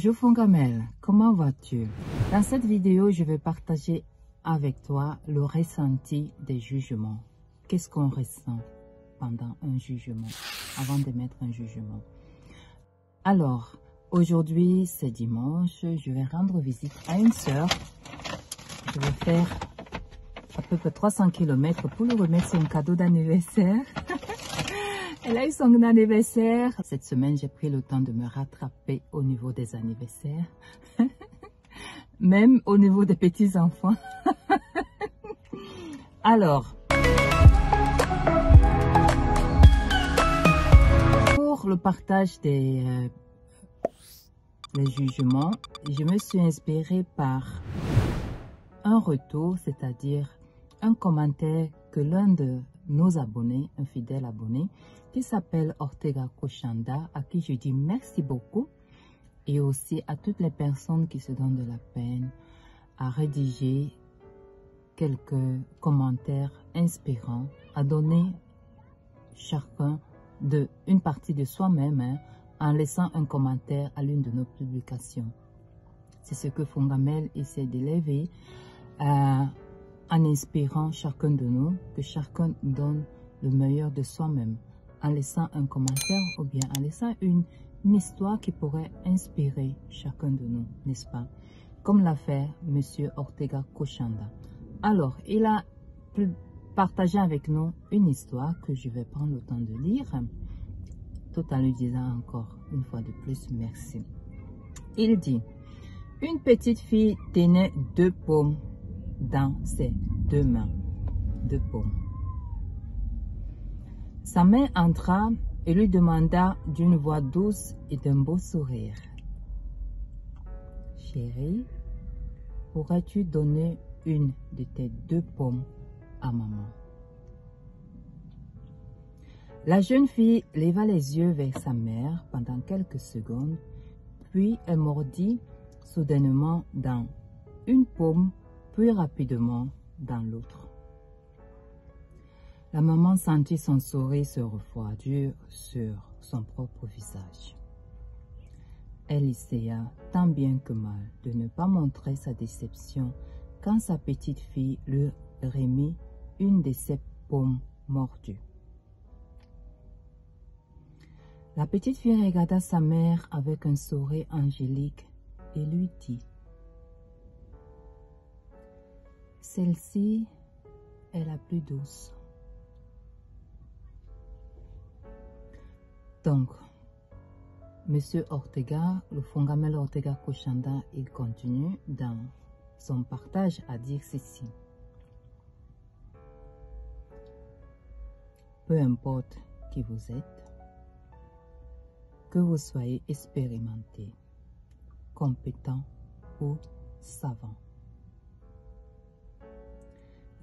Bonjour Fongamel, comment vas-tu? Dans cette vidéo, je vais partager avec toi le ressenti des jugements. Qu'est-ce qu'on ressent pendant un jugement, avant d'émettre un jugement? Alors, aujourd'hui, c'est dimanche, je vais rendre visite à une sœur. Je vais faire à peu près 300 km pour lui remettre son cadeau d'anniversaire. Elle a eu son anniversaire. Cette semaine, j'ai pris le temps de me rattraper au niveau des anniversaires. Même au niveau des petits-enfants. Alors, pour le partage des jugements, je me suis inspirée par un retour, c'est-à-dire un commentaire que l'un de nos abonnés, un fidèle abonné, qui s'appelle Ortega Koshanda, à qui je dis merci beaucoup, et aussi à toutes les personnes qui se donnent de la peine à rédiger quelques commentaires inspirants, à donner chacun une partie de soi-même en laissant un commentaire à l'une de nos publications. C'est ce que Fongamel essaie d'élever en inspirant chacun de nous, que chacun donne le meilleur de soi-même, en laissant un commentaire ou bien en laissant une histoire qui pourrait inspirer chacun de nous, n'est-ce pas? Comme l'a fait M. Ortega Koshanda. Alors, il a partagé avec nous une histoire que je vais prendre le temps de lire, tout en lui disant encore une fois de plus merci. Il dit: une petite fille tenait 2 pommes dans ses 2 mains. 2 pommes. Sa mère entra et lui demanda d'une voix douce et d'un beau sourire: chérie, pourrais-tu donner une de tes 2 pommes à maman? La jeune fille leva les yeux vers sa mère pendant quelques secondes, puis elle mordit soudainement dans une pomme, puis rapidement dans l'autre. La maman sentit son sourire se refroidir sur son propre visage. Elle essaya tant bien que mal de ne pas montrer sa déception quand sa petite fille lui remit une de ses pommes mordues. La petite fille regarda sa mère avec un sourire angélique et lui dit: celle-ci est la plus douce. Donc, Monsieur Ortega, le Fongamel Ortega Koshanda, il continue dans son partage à dire ceci: peu importe qui vous êtes, que vous soyez expérimenté, compétent ou savant,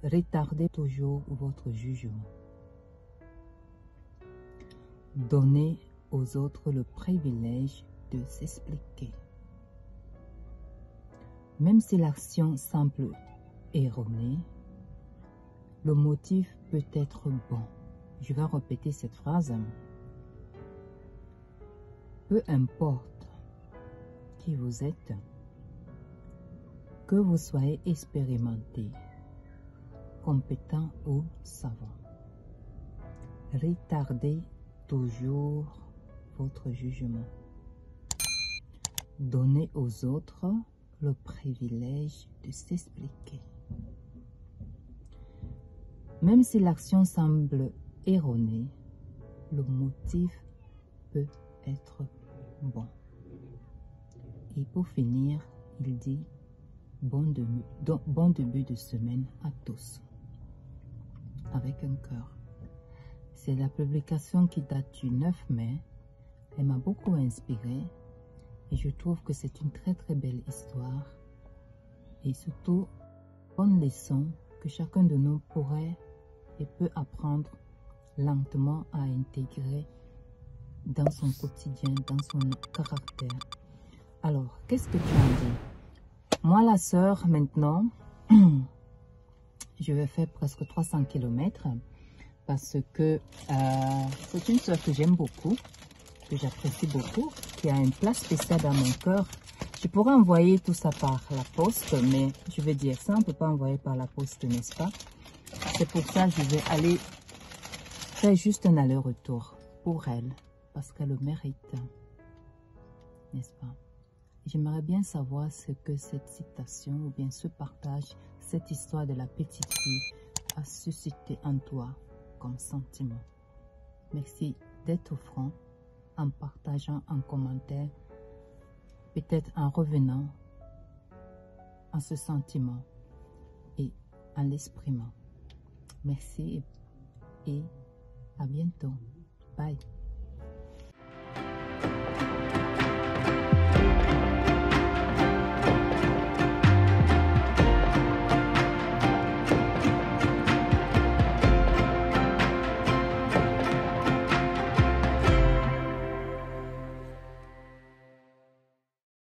retardez toujours votre jugement. Donnez aux autres le privilège de s'expliquer. Même si l'action semble erronée, le motif peut être bon. Je vais répéter cette phrase. Peu importe qui vous êtes, que vous soyez expérimenté, compétent ou savant, retardez toujours votre jugement. Donnez aux autres le privilège de s'expliquer. Même si l'action semble erronée, le motif peut être bon. Et pour finir, il dit bon début de semaine à tous, avec un cœur. C'est la publication qui date du 9 mai. Elle m'a beaucoup inspirée et je trouve que c'est une très très belle histoire et surtout bonne leçon que chacun de nous pourrait et peut apprendre lentement à intégrer dans son quotidien, dans son caractère. Alors, qu'est-ce que tu en dis? Moi, la sœur, maintenant, je vais faire presque 300 km parce que c'est une sœur que j'aime beaucoup, que j'apprécie beaucoup, qui a une place spéciale dans mon cœur. Je pourrais envoyer tout ça par la poste, mais je veux dire, ça on ne peut pas envoyer par la poste, n'est-ce pas? C'est pour ça que je vais aller faire juste un aller-retour pour elle, parce qu'elle le mérite, n'est-ce pas? J'aimerais bien savoir ce que cette citation ou bien ce partage, cette histoire de la petite fille a suscité en toi comme sentiment. Merci d'être franc en partageant en commentaire, peut-être en revenant en ce sentiment et en l'exprimant. Merci et à bientôt. Bye.